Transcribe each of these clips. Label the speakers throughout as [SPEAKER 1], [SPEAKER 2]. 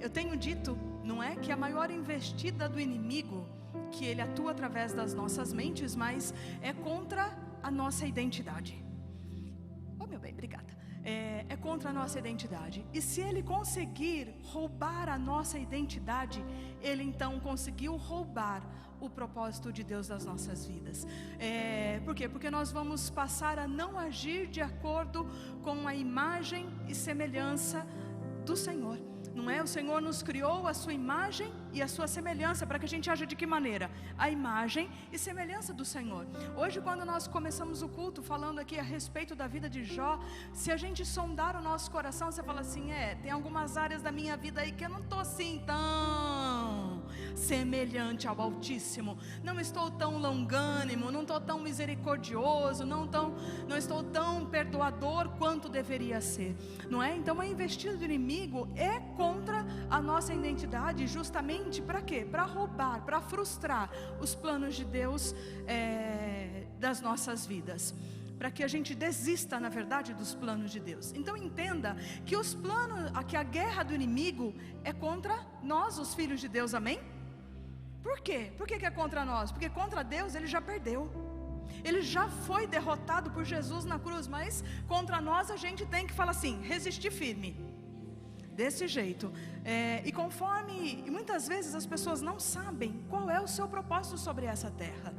[SPEAKER 1] eu tenho dito, não é, que a maior investida do inimigo, que ele atua através das nossas mentes, mas é contra a nossa identidade. Oh, meu bem, obrigada. É contra a nossa identidade. E se ele conseguir roubar a nossa identidade, ele então conseguiu roubar o propósito de Deus das nossas vidas. Por quê? Porque nós vamos passar a não agir de acordo com a imagem e semelhança do Senhor. Não é? O Senhor nos criou a sua imagem e a sua semelhança, para que a gente aja de que maneira? A imagem e semelhança do Senhor. Hoje, quando nós começamos o culto falando aqui a respeito da vida de Jó, se a gente sondar o nosso coração, você fala assim, tem algumas áreas da minha vida aí que eu não estou assim tão semelhante ao Altíssimo, não estou tão longânimo, não estou tão misericordioso, não estou tão perdoador quanto deveria ser, não é? Então a investida do inimigo é contra a nossa identidade, justamente para quê? Para roubar, para frustrar os planos de Deus das nossas vidas, para que a gente desista, na verdade, dos planos de Deus. Então entenda que que a guerra do inimigo é contra nós, os filhos de Deus, amém? Por quê? Por que é contra nós? Porque contra Deus ele já perdeu, ele já foi derrotado por Jesus na cruz, mas contra nós a gente tem que falar assim, resistir firme, desse jeito. E muitas vezes as pessoas não sabem qual é o seu propósito sobre essa terra.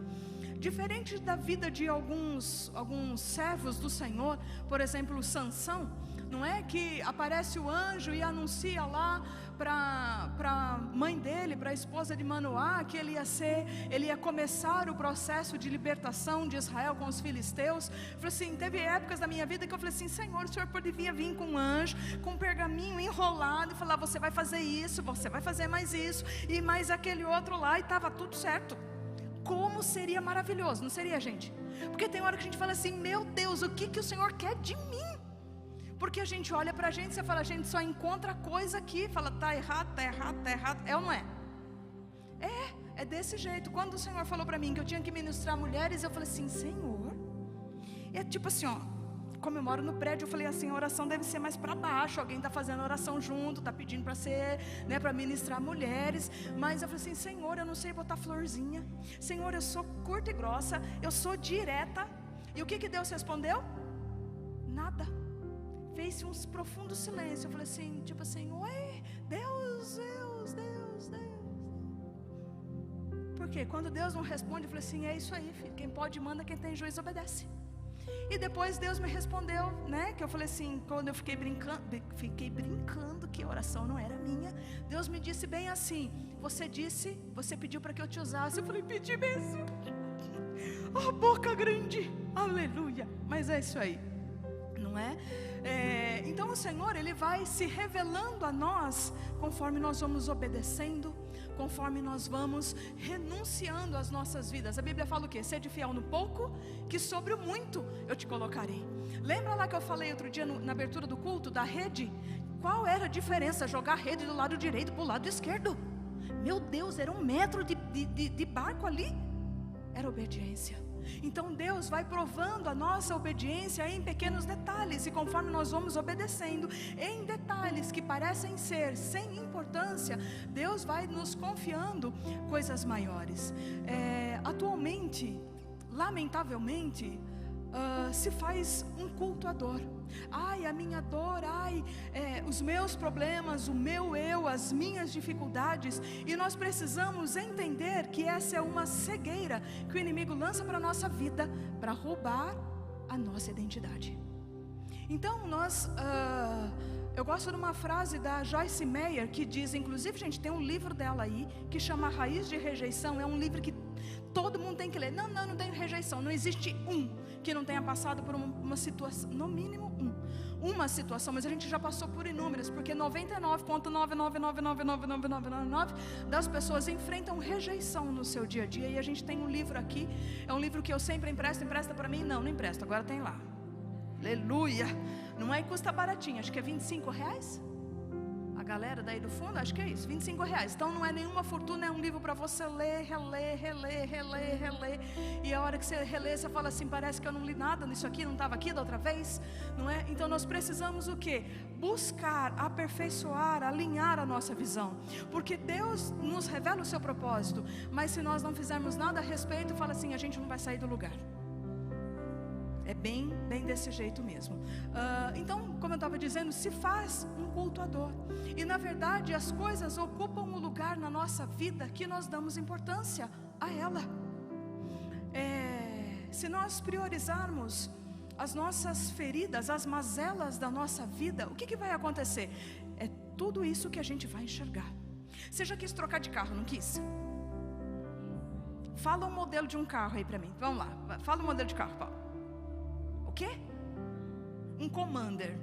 [SPEAKER 1] Diferente da vida de alguns servos do Senhor, por exemplo, Sansão, não é que aparece o anjo e anuncia lá para a mãe dele, para a esposa de Manoá, que ele ia começar o processo de libertação de Israel com os filisteus. Falei assim, teve épocas da minha vida que eu falei assim, Senhor, o Senhor poderia vir com um anjo, com um pergaminho enrolado e falar, você vai fazer isso, você vai fazer mais isso e mais aquele outro lá, e estava tudo certo. Como seria maravilhoso, não seria, gente? Porque tem hora que a gente fala assim, meu Deus, o que o Senhor quer de mim? Porque a gente olha pra gente, você fala, a gente só encontra coisa aqui, fala, tá errado, tá errado, tá errado, é ou não é? É desse jeito. Quando o Senhor falou pra mim que eu tinha que ministrar mulheres, eu falei assim, Senhor, é tipo assim, ó, como eu moro no prédio, eu falei assim, a oração deve ser mais para baixo, alguém está fazendo oração junto, está pedindo para ser, né, para ministrar mulheres, mas eu falei assim, Senhor, eu não sei botar florzinha, Senhor, eu sou curta e grossa, eu sou direta. E o que Deus respondeu? Nada. Fez um profundo silêncio. Eu falei assim, tipo assim, oi, Deus. Porque quando Deus não responde, eu falei assim, é isso aí, filho, quem pode manda, quem tem juízo obedece. E depois Deus me respondeu, né, que eu falei assim, quando eu fiquei brincando que a oração não era minha, Deus me disse bem assim, você pediu para que eu te usasse. Eu falei, pedi mesmo, oh, boca grande, aleluia. Mas é isso aí, não é? Então o Senhor, Ele vai se revelando a nós, conforme nós vamos obedecendo, conforme nós vamos renunciando às nossas vidas. A Bíblia fala o quê? Sede fiel no pouco, que sobre o muito eu te colocarei. Lembra lá que eu falei outro dia na abertura do culto, da rede? Qual era a diferença? Jogar a rede do lado direito para o lado esquerdo. Meu Deus, era 1 metro de barco ali. Era obediência. Então Deus vai provando a nossa obediência em pequenos detalhes, e conforme nós vamos obedecendo em detalhes que parecem ser sem importância, Deus vai nos confiando coisas maiores. Atualmente, lamentavelmente, se faz um culto à dor. Ai, a minha dor, os meus problemas, o meu eu, as minhas dificuldades. E nós precisamos entender que essa é uma cegueira que o inimigo lança para a nossa vida, para roubar a nossa identidade. Então eu gosto de uma frase da Joyce Meyer, que diz, inclusive, gente, tem um livro dela aí, que chama Raiz de Rejeição. É um livro que todo mundo tem que ler. Não tem rejeição, não existe que não tenha passado por uma situação, no mínimo uma situação, mas a gente já passou por inúmeras, porque 99,9999999 das pessoas enfrentam rejeição no seu dia a dia. E a gente tem um livro aqui, é um livro que eu sempre empresta para mim? Não empresto, agora tem lá, aleluia. Não é, custa baratinho, acho que é R$25. A galera daí do fundo, acho que é isso, R$25. Então não é nenhuma fortuna, é um livro para você ler, reler. E a hora que você relê, você fala assim, parece que eu não li nada nisso aqui, não estava aqui da outra vez, não é? Então nós precisamos o quê? Buscar, aperfeiçoar, alinhar a nossa visão, porque Deus nos revela o seu propósito, mas se nós não fizermos nada a respeito, fala assim, a gente não vai sair do lugar. É bem desse jeito mesmo. Então, como eu estava dizendo, se faz um cultuador. E na verdade as coisas ocupam um lugar na nossa vida que nós damos importância a ela. Se nós priorizarmos as nossas feridas, as mazelas da nossa vida, o que vai acontecer? É tudo isso que a gente vai enxergar. Você já quis trocar de carro, não quis? Fala o modelo de um carro aí para mim. Vamos lá, fala o modelo de carro, Paulo. O quê? Um Commander.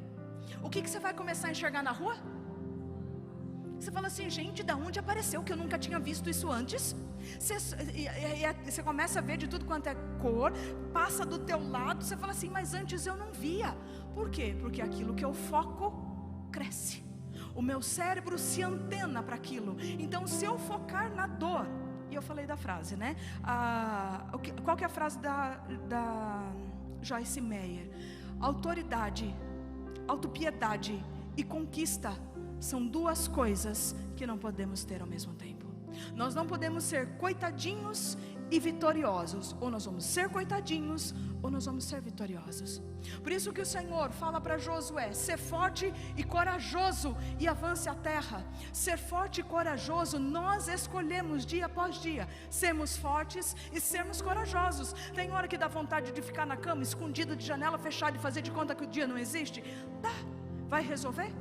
[SPEAKER 1] O que você vai começar a enxergar na rua? Você fala assim, gente, da onde apareceu que eu nunca tinha visto isso antes? Você começa a ver de tudo quanto é cor, passa do teu lado, você fala assim, mas antes eu não via. Por quê? Porque aquilo que eu foco cresce. O meu cérebro se antena para aquilo. Então se eu focar na dor, e eu falei da frase, né? Qual que é a frase da Joyce Meyer? Autoridade, autopiedade e conquista são duas coisas que não podemos ter ao mesmo tempo. Nós não podemos ser coitadinhos e vitoriosos. Ou nós vamos ser coitadinhos, ou nós vamos ser vitoriosos. Por isso que o Senhor fala para Josué, ser forte e corajoso e avance a terra. Ser forte e corajoso, nós escolhemos dia após dia sermos fortes e sermos corajosos. Tem hora que dá vontade de ficar na cama, escondido, de janela fechada e fazer de conta que o dia não existe. Tá, vai resolver?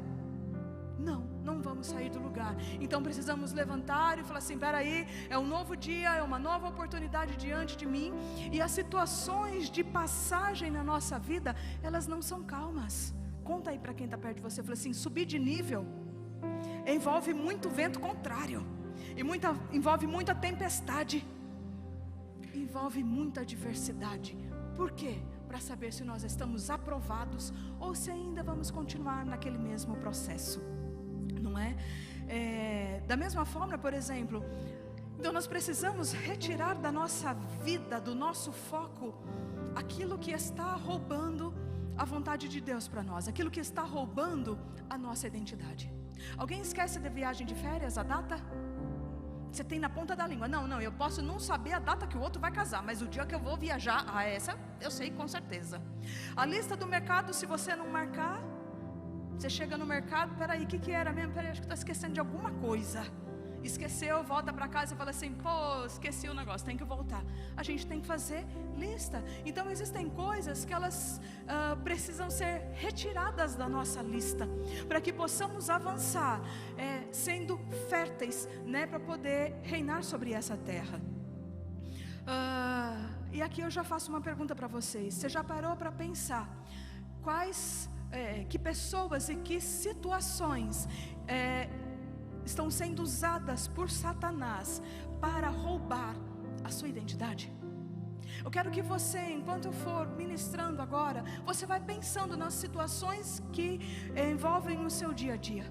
[SPEAKER 1] Não vamos sair do lugar. Então precisamos levantar e falar assim, peraí, é um novo dia, é uma nova oportunidade diante de mim. E as situações de passagem na nossa vida, elas não são calmas. Conta aí para quem está perto de você, fala assim, subir de nível envolve muito vento contrário, e envolve muita tempestade, envolve muita adversidade. Por quê? Para saber se nós estamos aprovados ou se ainda vamos continuar naquele mesmo processo. Não é? Da mesma forma, por exemplo, então nós precisamos retirar da nossa vida, do nosso foco, aquilo que está roubando a vontade de Deus para nós, aquilo que está roubando a nossa identidade. Alguém esquece da viagem de férias, a data? Você tem na ponta da língua, não, eu posso não saber a data que o outro vai casar, mas o dia que eu vou viajar, essa eu sei com certeza. A lista do mercado, se você não marcar, você chega no mercado, peraí, o que era mesmo? Peraí, acho que estou esquecendo de alguma coisa. Esqueceu, volta para casa e fala assim, pô, esqueci o negócio, tem que voltar. A gente tem que fazer lista. Então existem coisas que elas precisam ser retiradas da nossa lista, para que possamos avançar, sendo férteis, né, para poder reinar sobre essa terra. E aqui eu já faço uma pergunta para vocês. Você já parou para pensar que pessoas e que situações estão sendo usadas por Satanás para roubar a sua identidade? Eu quero que você, enquanto eu for ministrando agora, você vai pensando nas situações que envolvem o seu dia a dia.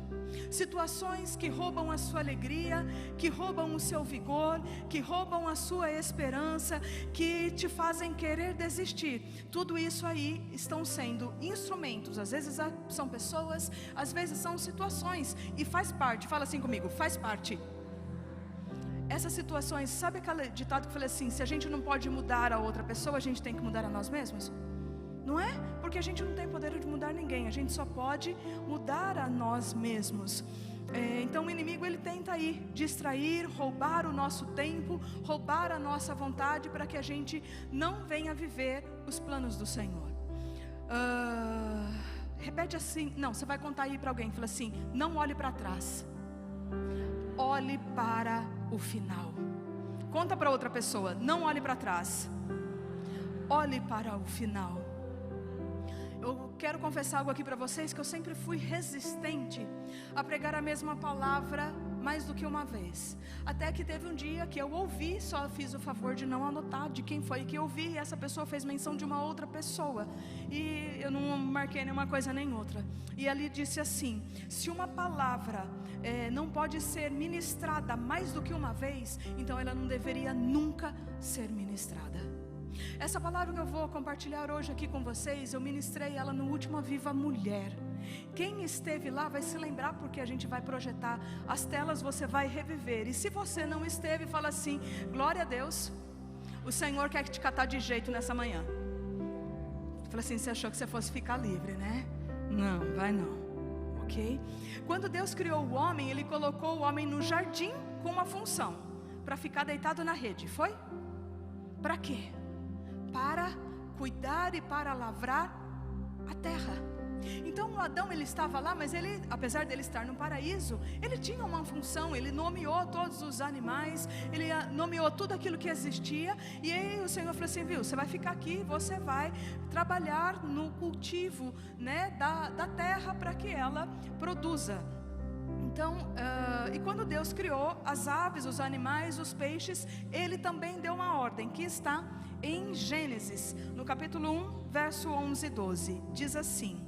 [SPEAKER 1] Situações que roubam a sua alegria, que roubam o seu vigor, que roubam a sua esperança, que te fazem querer desistir. Tudo isso aí estão sendo instrumentos. Às vezes são pessoas, às vezes são situações. E faz parte, fala assim comigo, faz parte. Essas situações, sabe aquele ditado que eu falei assim, se a gente não pode mudar a outra pessoa, a gente tem que mudar a nós mesmos? Não é? Porque a gente não tem poder de mudar ninguém, a gente só pode mudar a nós mesmos. Então o inimigo, ele tenta aí distrair, roubar o nosso tempo, roubar a nossa vontade, para que a gente não venha viver os planos do Senhor. Repete assim, não, você vai contar aí para alguém, fala assim, não olhe para trás, olhe para o final. Conta para outra pessoa, não olhe para trás, olhe para o final. Eu quero confessar algo aqui para vocês, que eu sempre fui resistente a pregar a mesma palavra mais do que uma vez. Até que teve um dia que eu ouvi, só fiz o favor de não anotar de quem foi que eu ouvi, e essa pessoa fez menção de uma outra pessoa, e eu não marquei nenhuma coisa nem outra. E ali disse assim: se uma palavra não pode ser ministrada mais do que uma vez, então ela não deveria nunca ser ministrada. Essa palavra que eu vou compartilhar hoje aqui com vocês, eu ministrei ela no último Viva Mulher. Quem esteve lá vai se lembrar, porque a gente vai projetar as telas, você vai reviver. E se você não esteve, fala assim: glória a Deus, o Senhor quer te catar de jeito nessa manhã. Fala assim: você achou que você fosse ficar livre, né? Não, vai não. Ok? Quando Deus criou o homem, Ele colocou o homem no jardim com uma função: para ficar deitado na rede. Foi? Para quê? Para cuidar e para lavrar a terra. Então o Adão, ele estava lá, mas ele, apesar dele estar no paraíso, ele tinha uma função. Ele nomeou todos os animais, ele nomeou tudo aquilo que existia. E aí o Senhor falou assim: viu, você vai ficar aqui, você vai trabalhar no cultivo, né, da terra, para que ela produza. Então, e quando Deus criou as aves, os animais, os peixes, Ele também deu uma ordem, que está em Gênesis, no capítulo 1, verso 11 e 12, diz assim: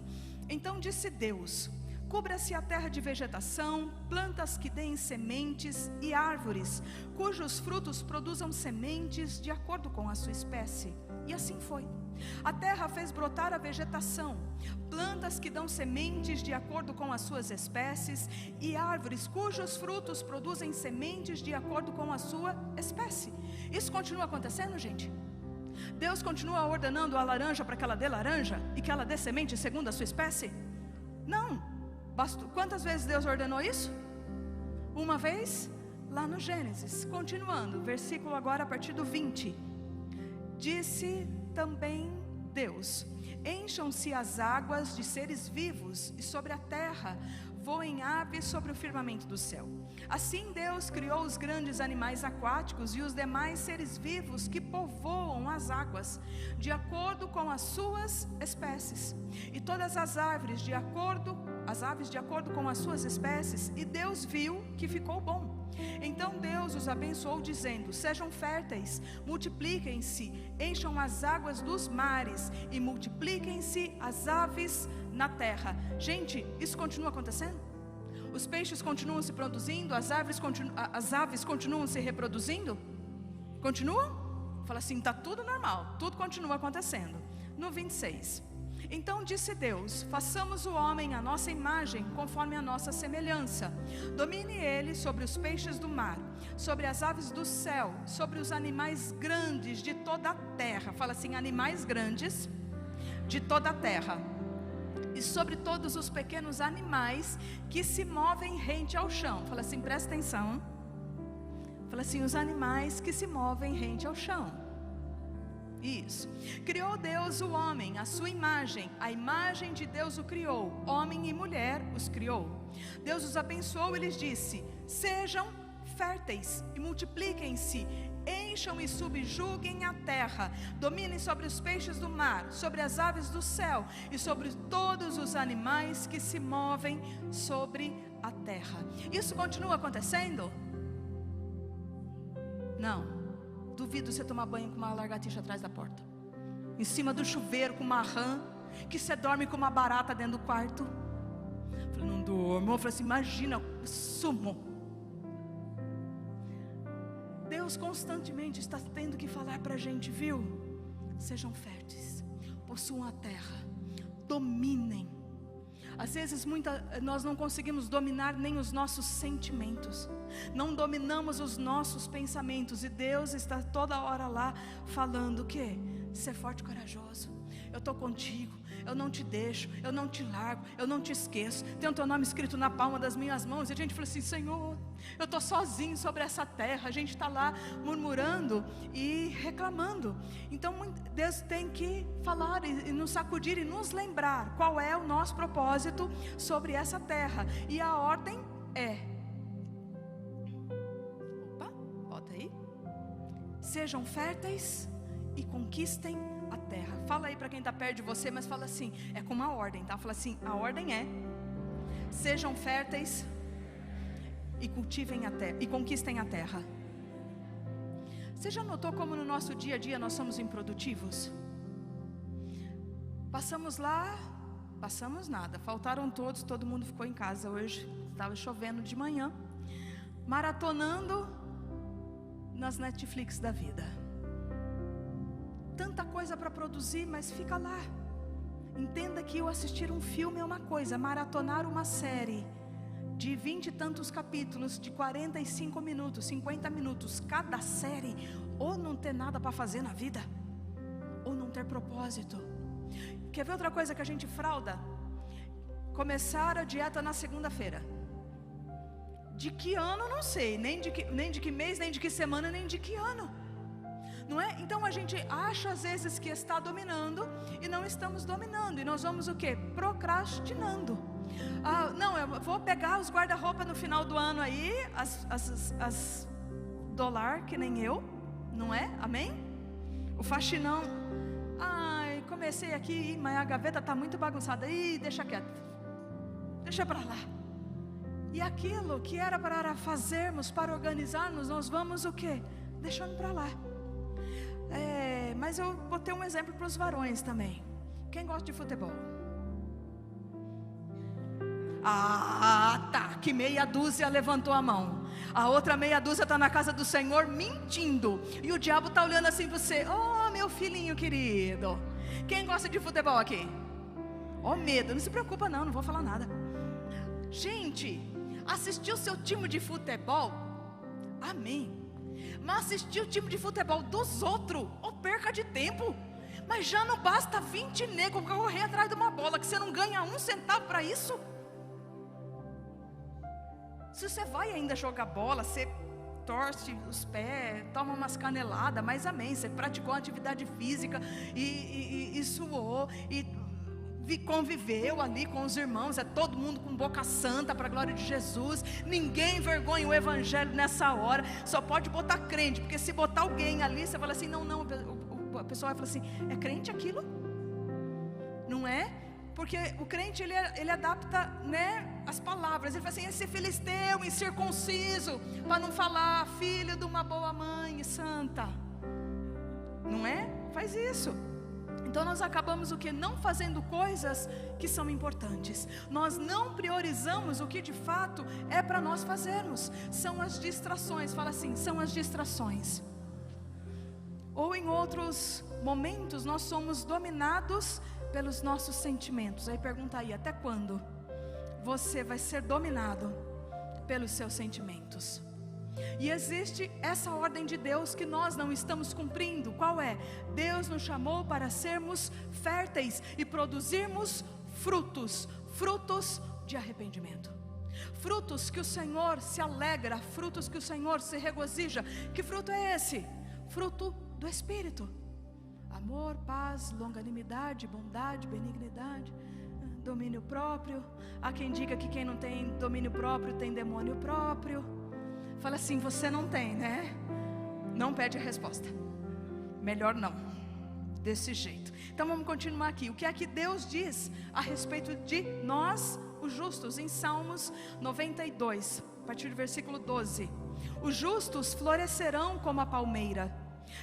[SPEAKER 1] então disse Deus: cubra-se a terra de vegetação, plantas que deem sementes e árvores, cujos frutos produzam sementes de acordo com a sua espécie. E assim foi. A terra fez brotar a vegetação, plantas que dão sementes de acordo com as suas espécies, e árvores cujos frutos produzem sementes de acordo com a sua espécie. Isso continua acontecendo, gente? Deus continua ordenando a laranja para que ela dê laranja e que ela dê semente segundo a sua espécie? Não. Quantas vezes Deus ordenou isso? Uma vez, lá no Gênesis. Continuando, versículo agora a partir do 20. Disse também Deus: encham-se as águas de seres vivos, e sobre a terra voem aves sobre o firmamento do céu. Assim Deus criou os grandes animais aquáticos e os demais seres vivos que povoam as águas, de acordo com as suas espécies, e todas as aves de acordo com as suas espécies. E Deus viu que ficou bom. Então Deus os abençoou, dizendo: sejam férteis, multipliquem-se, encham as águas dos mares e multipliquem-se as aves na terra. Gente, isso continua acontecendo? Os peixes continuam se produzindo, as aves continuam se reproduzindo? Continuam? Fala assim: está tudo normal, tudo continua acontecendo. No 26. Então disse Deus: façamos o homem à nossa imagem, conforme a nossa semelhança. Domine ele sobre os peixes do mar, sobre as aves do céu, sobre os animais grandes de toda a terra. Fala assim: animais grandes de toda a terra, e sobre todos os pequenos animais que se movem rente ao chão. Fala assim, presta atenção. Fala assim: os animais que se movem rente ao chão. Isso. Criou Deus o homem, a sua imagem, a imagem de Deus o criou, homem e mulher os criou. Deus os abençoou e lhes disse: sejam férteis e multipliquem-se, encham e subjuguem a terra, dominem sobre os peixes do mar, sobre as aves do céu e sobre todos os animais que se movem sobre a terra. Isso continua acontecendo? Não. Duvido você tomar banho com uma lagartixa atrás da porta, em cima do chuveiro com uma rã, que você dorme com uma barata dentro do quarto. Eu falei: não durmo. Eu falei assim: imagina, sumo. Deus constantemente está tendo que falar para a gente, viu? Sejam férteis, possuam a terra, dominem. Às vezes nós não conseguimos dominar nem os nossos sentimentos, não dominamos os nossos pensamentos, e Deus está toda hora lá falando o quê? Ser forte e corajoso, eu estou contigo, eu não te deixo, eu não te largo, eu não te esqueço. Tem o teu nome escrito na palma das minhas mãos. E a gente fala assim: Senhor, eu estou sozinho sobre essa terra. A gente está lá murmurando e reclamando. Então Deus tem que falar e nos sacudir e nos lembrar qual é o nosso propósito sobre essa terra. E a ordem é: bota aí. Sejam férteis e conquistem a terra. Fala aí para quem está perto de você, mas fala assim, é com uma ordem, tá? Fala assim, a ordem é: sejam férteis e cultivem a terra, e conquistem a terra. Você já notou como no nosso dia a dia nós somos improdutivos? Passamos lá, passamos nada, faltaram todos, todo mundo ficou em casa hoje, estava chovendo de manhã, maratonando nas Netflix da vida. Tanta coisa para produzir, mas fica lá. Entenda que eu assistir um filme é uma coisa, maratonar uma série de 20 e tantos capítulos, de 45 minutos, 50 minutos, cada série, ou não ter nada para fazer na vida, ou não ter propósito. Quer ver outra coisa que a gente frauda? Começar a dieta na segunda-feira. De que ano não sei, nem de que mês, nem de que semana, nem de que ano. Não é? Então a gente acha às vezes que está dominando e não estamos dominando. E nós vamos o quê? Procrastinando. Não, eu vou pegar os guarda-roupa no final do ano aí, as dólar, que nem eu, não é? Amém? O faxinão. Ai, comecei aqui, mas a gaveta está muito bagunçada. Ih, deixa quieto. Deixa para lá. E aquilo que era para fazermos, para organizarmos, nós vamos o quê? Deixando para lá. Mas eu botei um exemplo para os varões também. Quem gosta de futebol? Tá, que meia dúzia levantou a mão. A outra meia dúzia está na casa do Senhor mentindo. E o diabo está olhando assim para você. Oh, meu filhinho querido. Quem gosta de futebol aqui? Oh, medo, não se preocupa não vou falar nada. Gente, assistir o seu time de futebol, amém. Mas assistir o time de futebol dos outros, perca de tempo. Mas já não basta 20 negros correr atrás de uma bola, que você não ganha 1 centavo para isso. Se você vai ainda jogar bola, você torce os pés, toma umas caneladas, mas amém, você praticou uma atividade física e suou, e conviveu ali com os irmãos, é todo mundo com boca santa para a glória de Jesus. Ninguém envergonha o evangelho nessa hora, só pode botar crente, porque se botar alguém ali, você fala assim, não, a pessoa vai falar assim, é crente aquilo? Não é? Porque o crente ele adapta, né, as palavras. Ele fala assim, esse filisteu incircunciso, para não falar filho de uma boa mãe santa, não é? Faz isso. Então nós acabamos o que? Não fazendo coisas que são importantes. Nós não priorizamos o que de fato é para nós fazermos. São as distrações. Fala assim, são as distrações. Ou em outros momentos nós somos dominados pelos nossos sentimentos. Aí pergunta aí, até quando você vai ser dominado pelos seus sentimentos? E existe essa ordem de Deus que nós não estamos cumprindo. Qual é? Deus nos chamou para sermos férteis e produzirmos frutos de arrependimento, frutos que o Senhor se alegra, frutos que o Senhor se regozija. Que fruto é esse? Fruto do Espírito: amor, paz, longanimidade, bondade, benignidade, domínio próprio. Há quem diga que quem não tem domínio próprio tem demônio próprio. Fala assim, você não tem, né? Não pede a resposta. Melhor não, desse jeito. Então vamos continuar aqui. O que é que Deus diz a respeito de nós, os justos? Em Salmos 92, a partir do versículo 12. Os justos florescerão como a palmeira,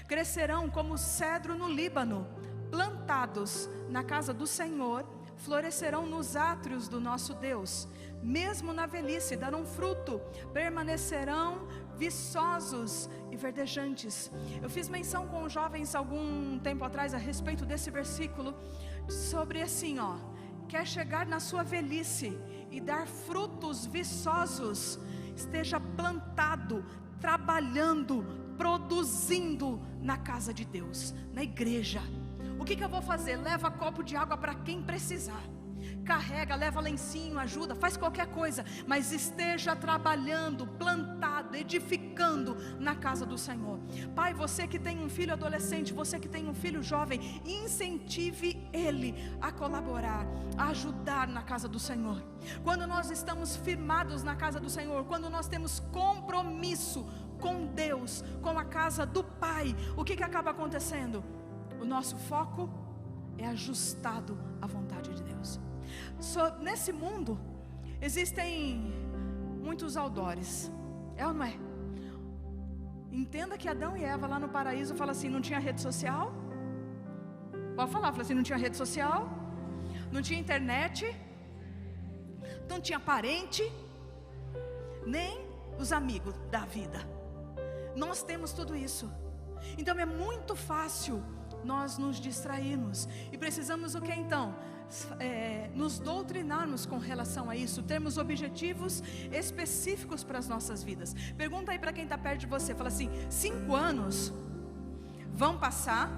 [SPEAKER 1] crescerão como o cedro no Líbano, plantados na casa do Senhor, florescerão nos átrios do nosso Deus. Mesmo na velhice darão fruto, permanecerão viçosos e verdejantes. Eu fiz menção com os jovens algum tempo atrás a respeito desse versículo, sobre assim, quer chegar na sua velhice e dar frutos viçosos, esteja plantado, trabalhando, produzindo na casa de Deus, na igreja. O que eu vou fazer? Leva copo de água para quem precisar, carrega, leva lencinho, ajuda, faz qualquer coisa, mas esteja trabalhando, plantado, edificando na casa do Senhor. Pai, você que tem um filho adolescente, você que tem um filho jovem, incentive ele a colaborar, a ajudar na casa do Senhor. Quando nós estamos firmados na casa do Senhor, quando nós temos compromisso com Deus, com a casa do Pai, o que acaba acontecendo? O nosso foco é ajustado à vontade de Deus. Nesse mundo existem muitos outdoors, é ou não é? Entenda que Adão e Eva lá no paraíso, fala assim, não tinha rede social. Pode falar, fala assim, não tinha rede social, não tinha internet, não tinha parente, nem os amigos da vida. Nós temos tudo isso. Então é muito fácil nós nos distrairmos. E precisamos o que então? Nos doutrinarmos com relação a isso, termos objetivos específicos para as nossas vidas. Pergunta aí para quem está perto de você, fala assim, 5 anos vão passar,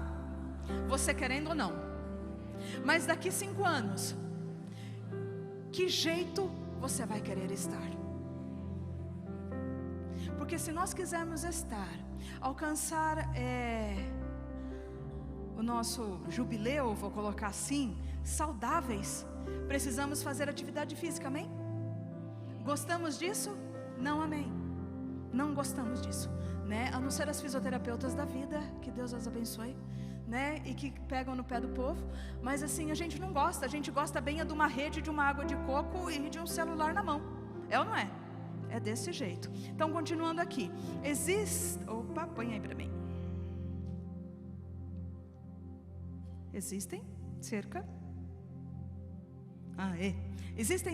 [SPEAKER 1] você querendo ou não, mas daqui 5 anos, que jeito você vai querer estar? Porque se nós quisermos alcançar o nosso jubileu, vou colocar assim, saudáveis, precisamos fazer atividade física, amém? Gostamos disso? Não, amém. Não gostamos disso, né? A não ser as fisioterapeutas da vida, que Deus as abençoe, né? E que pegam no pé do povo. Mas assim, a gente não gosta. A gente gosta bem de uma rede, de uma água de coco e de um celular na mão. É ou não é? É desse jeito. Então, continuando aqui, opa, põe aí para mim. Existem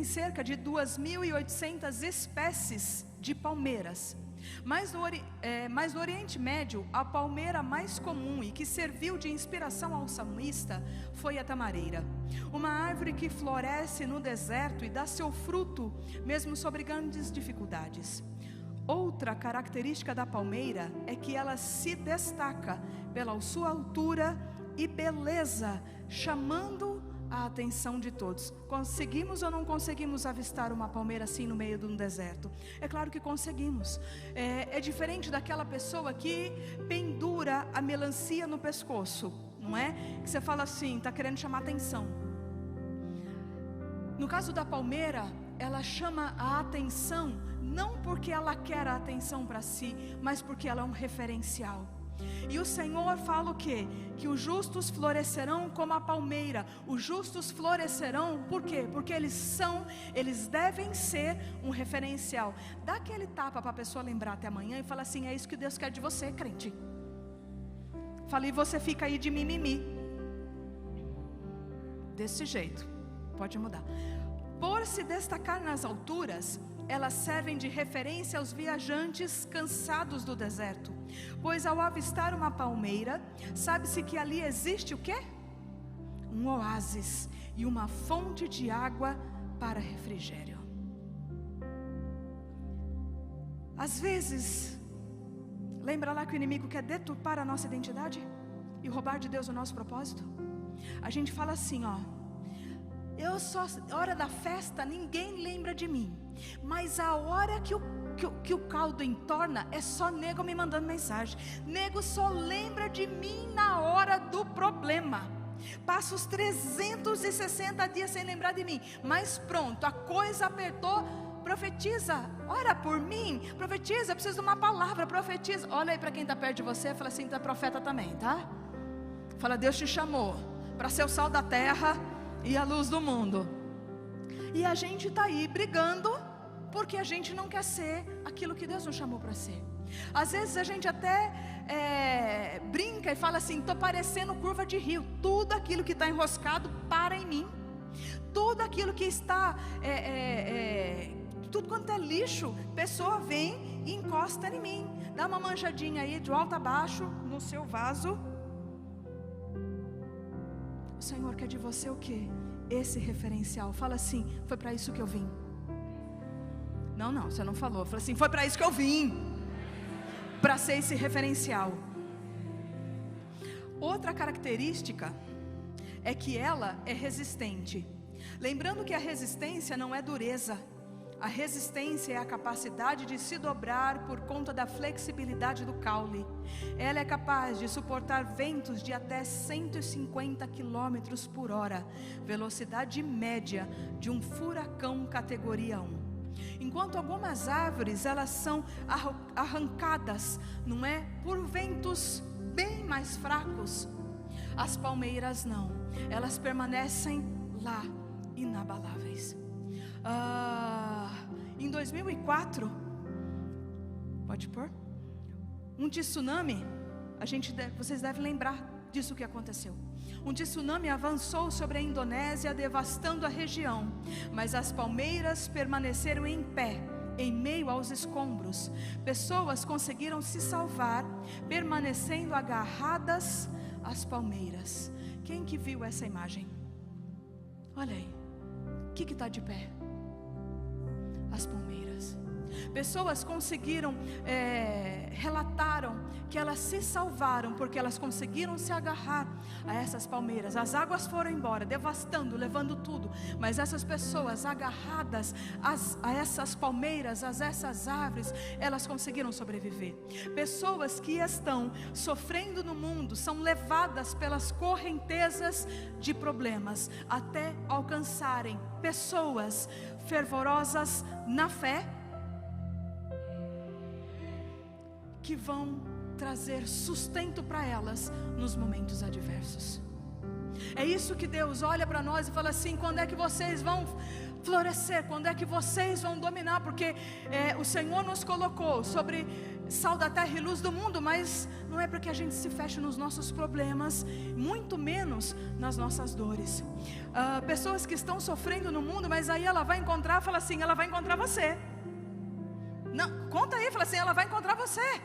[SPEAKER 1] cerca de 2.800 espécies de palmeiras. Mas no Oriente Médio, a palmeira mais comum e que serviu de inspiração ao salmista foi a tamareira, uma árvore que floresce no deserto e dá seu fruto mesmo sobre grandes dificuldades. Outra característica da palmeira é que ela se destaca pela sua altura e beleza, chamando a atenção de todos. Conseguimos ou não conseguimos avistar uma palmeira assim no meio de um deserto? É claro que conseguimos. É diferente daquela pessoa que pendura a melancia no pescoço, não é? Que você fala assim, está querendo chamar atenção. No caso da palmeira, ela chama a atenção não porque ela quer a atenção para si, mas porque ela é um referencial. E o Senhor fala o quê? Que os justos florescerão como a palmeira. Os justos florescerão, por quê? Porque eles devem ser um referencial. Dá aquele tapa para a pessoa lembrar até amanhã e fala assim, é isso que Deus quer de você, crente. Fala, e você fica aí de mimimi. Desse jeito, pode mudar. Por se destacar nas alturas, elas servem de referência aos viajantes cansados do deserto, pois ao avistar uma palmeira, sabe-se que ali existe o quê? Um oásis e uma fonte de água para refrigério. Às vezes, lembra lá que o inimigo quer deturpar a nossa identidade e roubar de Deus o nosso propósito? A gente fala assim, hora da festa ninguém lembra de mim, mas a hora que o caldo entorna é só nego me mandando mensagem. Nego só lembra de mim na hora do problema. Passa os 360 dias sem lembrar de mim, mas pronto, a coisa apertou. Profetiza, ora por mim, profetiza, preciso de uma palavra, profetiza. Olha aí para quem está perto de você, fala assim, tá profeta também, tá? Fala, Deus te chamou para ser o sal da terra e a luz do mundo. E a gente está aí brigando porque a gente não quer ser aquilo que Deus nos chamou para ser. Às vezes a gente até brinca e fala assim, estou parecendo curva de rio. Tudo aquilo que está enroscado para em mim. Tudo aquilo que está tudo quanto é lixo, pessoa vem e encosta em mim. Dá uma manchadinha aí de alto a baixo no seu vaso. O Senhor quer de você o quê? Esse referencial. Fala assim, foi para isso que eu vim. Não, você não falou. Fala assim, foi para isso que eu vim. Para ser esse referencial. Outra característica é que ela é resistente. Lembrando que a resistência não é dureza. A resistência é a capacidade de se dobrar por conta da flexibilidade do caule. Ela é capaz de suportar ventos de até 150 km por hora, velocidade média de um furacão categoria 1. Enquanto algumas árvores, elas são arrancadas, não é? Por ventos bem mais fracos. As palmeiras não, elas permanecem lá, inabaláveis. Em 2004, pode pôr? Um tsunami, vocês devem lembrar disso que aconteceu. Um tsunami avançou sobre a Indonésia, devastando a região, mas as palmeiras permaneceram em pé, em meio aos escombros. Pessoas conseguiram se salvar, permanecendo agarradas às palmeiras. Quem que viu essa imagem? Olha aí, o que está de pé? As palmeiras. Pessoas conseguiram, relataram que elas se salvaram porque elas conseguiram se agarrar a essas palmeiras. As águas foram embora, devastando, levando tudo, mas essas pessoas agarradas a essas palmeiras, a essas árvores, elas conseguiram sobreviver. Pessoas que estão sofrendo no mundo são levadas pelas correntezas de problemas até alcançarem pessoas fervorosas na fé, que vão trazer sustento para elas nos momentos adversos. É isso que Deus olha para nós e fala assim: quando é que vocês vão florescer? Quando é que vocês vão dominar? Porque o Senhor nos colocou sobre sal da terra e luz do mundo, mas não é para que a gente se feche nos nossos problemas, muito menos nas nossas dores. Pessoas que estão sofrendo no mundo, mas aí ela vai encontrar, fala assim, ela vai encontrar você. Não, conta aí, fala assim, ela vai encontrar você.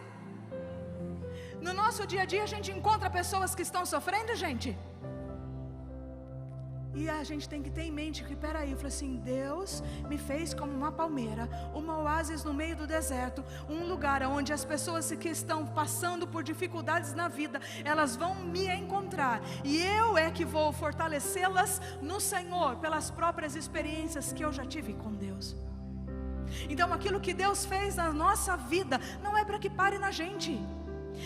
[SPEAKER 1] No nosso dia a dia a gente encontra pessoas que estão sofrendo, gente. E a gente tem que ter em mente que, peraí, eu falei assim, Deus me fez como uma palmeira, uma oásis no meio do deserto, um lugar onde as pessoas que estão passando por dificuldades na vida, elas vão me encontrar, e eu é que vou fortalecê-las no Senhor, pelas próprias experiências que eu já tive com Deus. Então aquilo que Deus fez na nossa vida, não é para que pare na gente,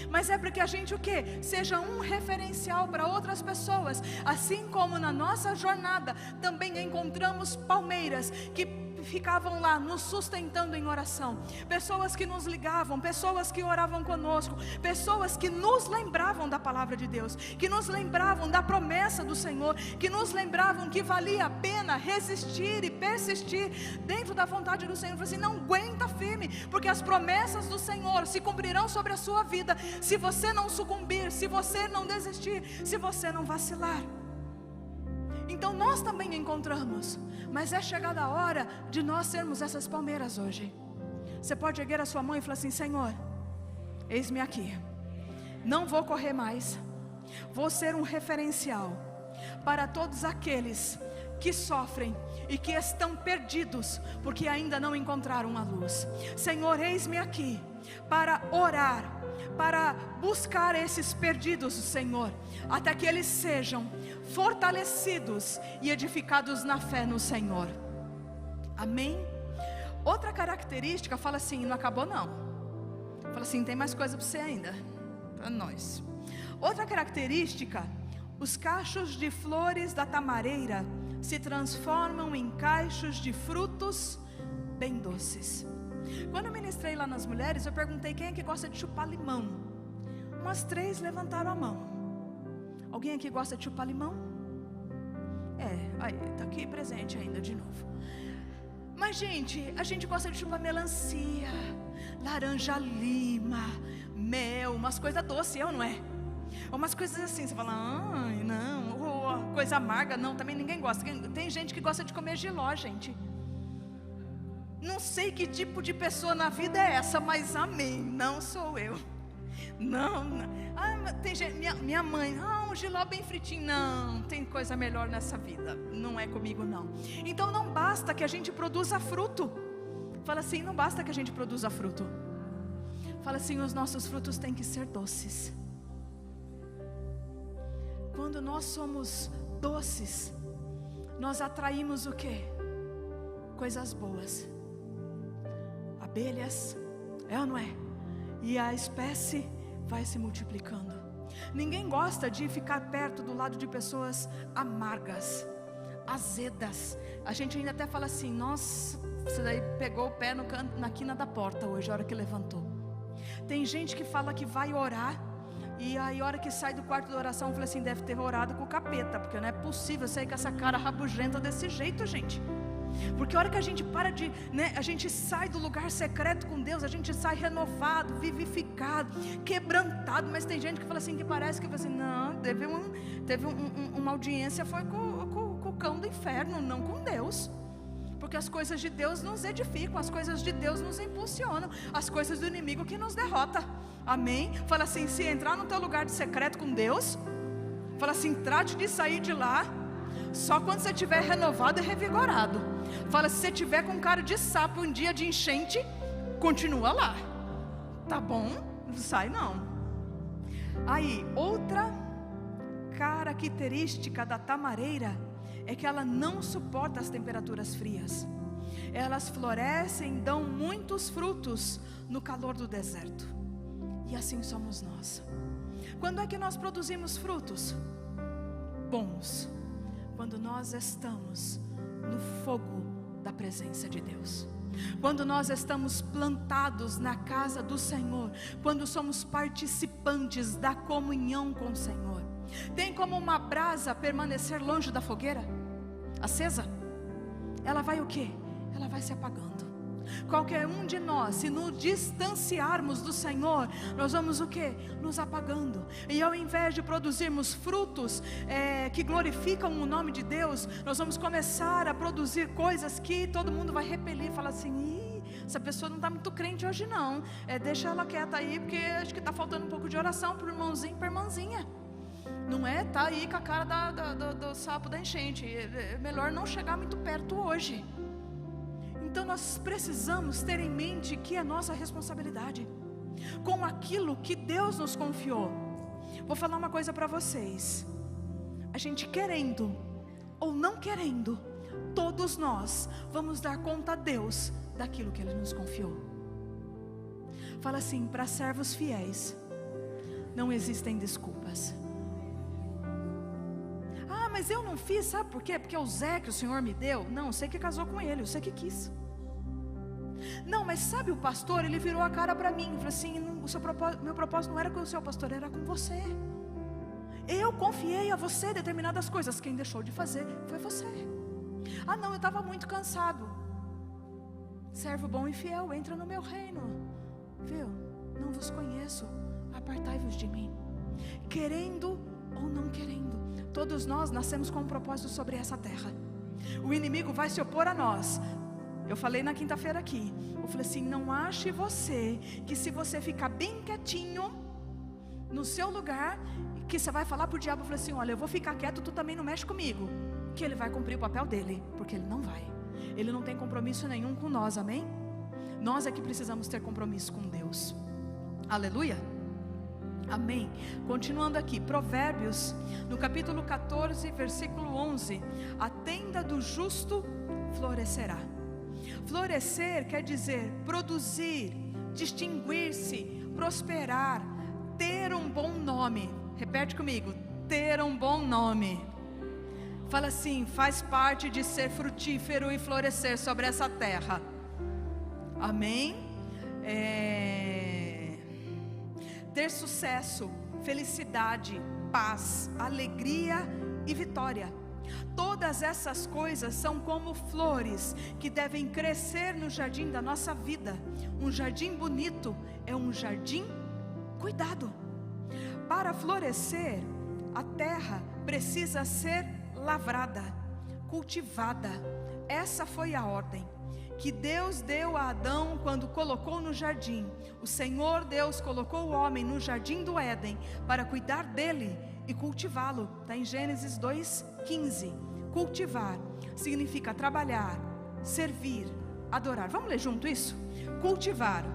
[SPEAKER 1] mas é para que a gente o quê? Seja um referencial para outras pessoas. Assim como na nossa jornada também encontramos palmeiras que ficavam lá nos sustentando em oração, pessoas que nos ligavam, pessoas que oravam conosco, pessoas que nos lembravam da palavra de Deus, que nos lembravam da promessa do Senhor, que nos lembravam que valia a pena resistir e persistir dentro da vontade do Senhor. Assim, não aguenta firme, porque as promessas do Senhor se cumprirão sobre a sua vida, se você não sucumbir, se você não desistir, se você não vacilar. Então nós também encontramos, mas é chegada a hora de nós sermos essas palmeiras hoje. Você pode erguer a sua mão e falar assim: Senhor, eis-me aqui, não vou correr mais, vou ser um referencial para todos aqueles que sofrem e que estão perdidos, porque ainda não encontraram a luz. Senhor, eis-me aqui para orar, para buscar esses perdidos, Senhor, até que eles sejam fortalecidos e edificados na fé no Senhor. Amém? Outra característica, fala assim, não acabou não. Fala assim, tem mais coisa para você ainda, para nós. Outra característica, os cachos de flores da tamareira se transformam em cachos de frutos bem doces. Quando eu ministrei lá nas mulheres, eu perguntei quem é que gosta de chupar limão. Umas 3 levantaram a mão. Alguém aqui gosta de chupar limão? Aí, está aqui presente ainda de novo. Mas gente, a gente gosta de chupar melancia, laranja lima, mel, umas coisas doces, não é? Umas coisas assim, você fala, ai não, ou coisa amarga, não, também ninguém gosta. Tem gente que gosta de comer jiló, gente. Não sei que tipo de pessoa na vida é essa, mas amém, não sou eu. Não. Tem gente, minha mãe, um jiló bem fritinho. Não, tem coisa melhor nessa vida. Não é comigo não. Então não basta que a gente produza fruto. Fala assim, não basta que a gente produza fruto. Fala assim, os nossos frutos têm que ser doces. Quando nós somos doces, nós atraímos o quê? Coisas boas. Abelhas, ou não é? E a espécie vai se multiplicando. Ninguém gosta de ficar perto do lado de pessoas amargas, azedas. A gente ainda até fala assim, nossa, você daí pegou o pé na quina da porta hoje, a hora que levantou. Tem gente que fala que vai orar E aí a hora que sai do quarto de oração, eu falei assim, deve ter orado com o capeta, porque não é possível sair com essa cara rabugenta desse jeito, gente. Porque a hora que a gente para de, a gente sai do lugar secreto com Deus, a gente sai renovado, vivificado, quebrantado. Mas tem gente que fala assim, que parece que fala assim, não, teve uma audiência, foi com o cão do inferno, não com Deus. Porque as coisas de Deus nos edificam, as coisas de Deus nos impulsionam, as coisas do inimigo que nos derrota. Amém? Fala assim, se entrar no teu lugar de secreto com Deus, fala assim, trate de sair de lá só quando você estiver renovado e revigorado. Fala, se você estiver com cara de sapo um dia de enchente, continua lá, tá bom? Não sai não. Aí, outra característica da tamareira é que ela não suporta as temperaturas frias. Elas florescem, dão muitos frutos no calor do deserto. E assim somos nós. Quando é que nós produzimos frutos bons? Quando nós estamos no fogo da presença de Deus. Quando nós estamos plantados na casa do Senhor. Quando somos participantes da comunhão com o Senhor. Tem como uma brasa permanecer longe da fogueira acesa? Ela vai o quê? Ela vai se apagando. Qualquer um de nós, se nos distanciarmos do Senhor, nós vamos o quê? Nos apagando. E ao invés de produzirmos frutos que glorificam o nome de Deus, nós vamos começar a produzir coisas que todo mundo vai repelir. Fala assim, essa pessoa não está muito crente hoje não, deixa ela quieta aí, porque acho que está faltando um pouco de oração para o irmãozinho, para a irmãzinha. Não é? Está aí com a cara do sapo da enchente. É melhor não chegar muito perto hoje. Então nós precisamos ter em mente que é nossa responsabilidade com aquilo que Deus nos confiou. Vou falar uma coisa para vocês. A gente querendo ou não querendo, todos nós vamos dar conta a Deus daquilo que Ele nos confiou. Fala assim, para servos fiéis não existem desculpas. Ah, mas eu não fiz, sabe por quê? Porque o Zé que o Senhor me deu, não, sei que casou com ele, eu sei que quis. Não, mas sabe o pastor, ele virou a cara para mim, falou assim, meu propósito não era com o seu pastor, era com você. Eu confiei a você determinadas coisas, quem deixou de fazer foi você. Ah não, eu estava muito cansado. Servo bom e fiel, entra no meu reino. Viu? Não vos conheço, apartai-vos de mim. Querendo ou não querendo, todos nós nascemos com um propósito sobre essa terra. O inimigo vai se opor a nós. Eu falei na quinta-feira aqui, eu falei assim, não ache você que se você ficar bem quietinho no seu lugar, que você vai falar para o diabo, eu falei assim, olha, eu vou ficar quieto, tu também não mexe comigo, que ele vai cumprir o papel dele, porque ele não vai. Ele não tem compromisso nenhum com nós, amém? Nós é que precisamos ter compromisso com Deus. Aleluia. Amém. Continuando aqui, Provérbios, no capítulo 14, versículo 11. A tenda do justo florescerá. Florescer quer dizer produzir, distinguir-se, prosperar, ter um bom nome. Repete comigo, ter um bom nome. Fala assim, faz parte de ser frutífero e florescer sobre essa terra. Amém? Ter sucesso, felicidade, paz, alegria e vitória. Todas essas coisas são como flores que devem crescer no jardim da nossa vida. Um jardim bonito é um jardim cuidado. Para florescer, a terra precisa ser lavrada, cultivada. Essa foi a ordem que Deus deu a Adão quando colocou no jardim. O Senhor Deus colocou o homem no jardim do Éden para cuidar dele e cultivá-lo. Está em Gênesis 2:15. Cultivar significa trabalhar, servir, adorar. Vamos ler junto isso? Cultivar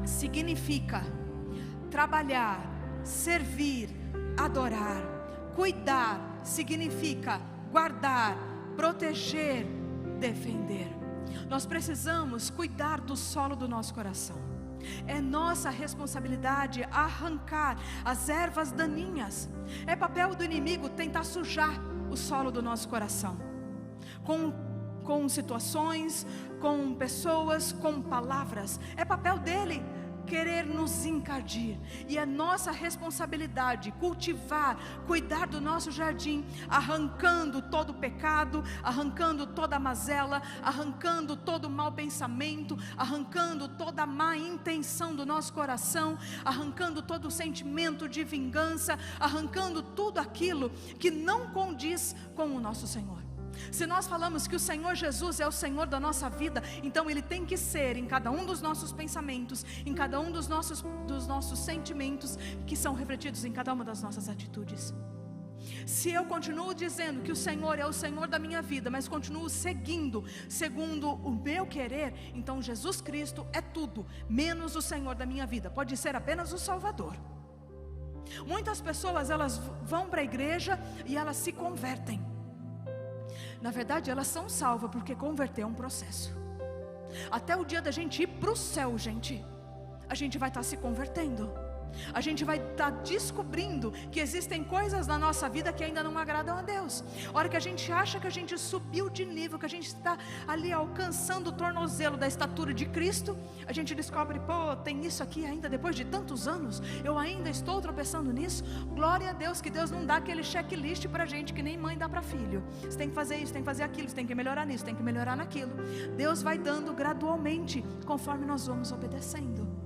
[SPEAKER 1] significa trabalhar, servir, adorar. Cuidar significa guardar, proteger, defender. Nós precisamos cuidar do solo do nosso coração. É nossa responsabilidade arrancar as ervas daninhas. É papel do inimigo tentar sujar o solo do nosso coração com situações, com pessoas, com palavras. É papel dele querer nos encardir. E é nossa responsabilidade cultivar, cuidar do nosso jardim, arrancando todo o pecado, arrancando toda a mazela, arrancando todo o mau pensamento, arrancando toda a má intenção do nosso coração, arrancando todo o sentimento de vingança, arrancando tudo aquilo que não condiz com o nosso Senhor. Se nós falamos que o Senhor Jesus é o Senhor da nossa vida, então Ele tem que ser em cada um dos nossos pensamentos, em cada um dos nossos sentimentos, que são refletidos em cada uma das nossas atitudes. Se eu continuo dizendo que o Senhor é o Senhor da minha vida, mas continuo seguindo segundo o meu querer, então Jesus Cristo é tudo, menos o Senhor da minha vida. Pode ser apenas o Salvador. Muitas pessoas, elas vão para a igreja e elas se convertem. Na verdade, elas são salvas porque converter é um processo. Até o dia da gente ir para o céu, gente, a gente vai estar se convertendo. A gente vai estar descobrindo que existem coisas na nossa vida que ainda não agradam a Deus. A hora que a gente acha que a gente subiu de nível, que a gente está ali alcançando o tornozelo da estatura de Cristo, a gente descobre, pô, tem isso aqui ainda depois de tantos anos, eu ainda estou tropeçando nisso. Glória a Deus que Deus não dá aquele checklist para a gente que nem mãe dá para filho. Você tem que fazer isso, tem que fazer aquilo, você tem que melhorar nisso, tem que melhorar naquilo. Deus vai dando gradualmente conforme nós vamos obedecendo.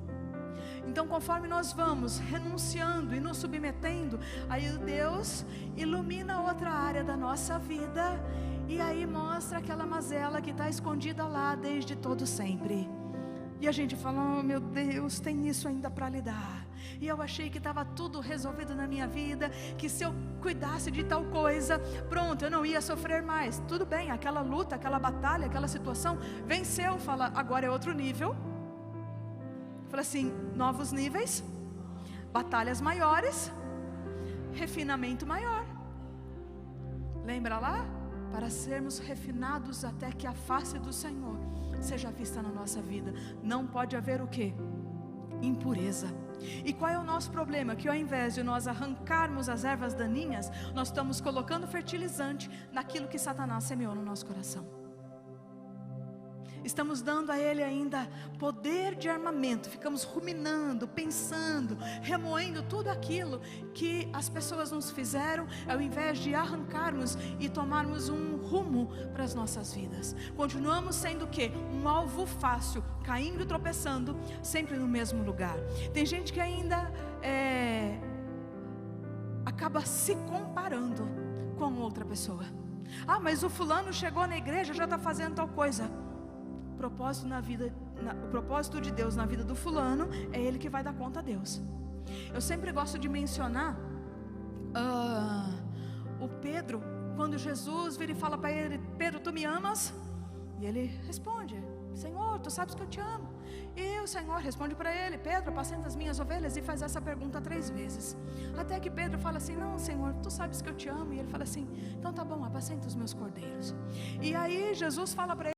[SPEAKER 1] Então, conforme nós vamos renunciando e nos submetendo, aí Deus ilumina outra área da nossa vida, e aí mostra aquela mazela que está escondida lá desde todo sempre. E a gente fala, oh meu Deus, tem isso ainda para lidar. E eu achei que estava tudo resolvido na minha vida, que se eu cuidasse de tal coisa, pronto, eu não ia sofrer mais. Tudo bem, aquela luta, aquela batalha, aquela situação venceu, fala, agora é outro nível. Fala assim, novos níveis, batalhas maiores, refinamento maior. Lembra lá? Para sermos refinados até que a face do Senhor seja vista na nossa vida. Não pode haver o quê? Impureza. E qual é o nosso problema? Que ao invés de nós arrancarmos as ervas daninhas, nós estamos colocando fertilizante naquilo que Satanás semeou no nosso coração. Estamos dando a ele ainda poder de armamento. Ficamos ruminando, pensando, remoendo tudo aquilo que as pessoas nos fizeram, ao invés de arrancarmos e tomarmos um rumo para as nossas vidas. Continuamos sendo o quê? Um alvo fácil, caindo e tropeçando, sempre no mesmo lugar. Tem gente que ainda acaba se comparando com outra pessoa. Ah, mas o fulano chegou na igreja, já está fazendo tal coisa. O propósito de Deus na vida do fulano é ele que vai dar conta a Deus. Eu sempre gosto de mencionar o Pedro, quando Jesus vira e fala para ele, Pedro, tu me amas? E ele responde, Senhor, tu sabes que eu te amo. E o Senhor responde para ele, Pedro, apacenta as minhas ovelhas, e faz essa pergunta 3 vezes. Até que Pedro fala assim, não, Senhor, tu sabes que eu te amo. E ele fala assim, então tá bom, apacenta os meus cordeiros. E aí Jesus fala para ele,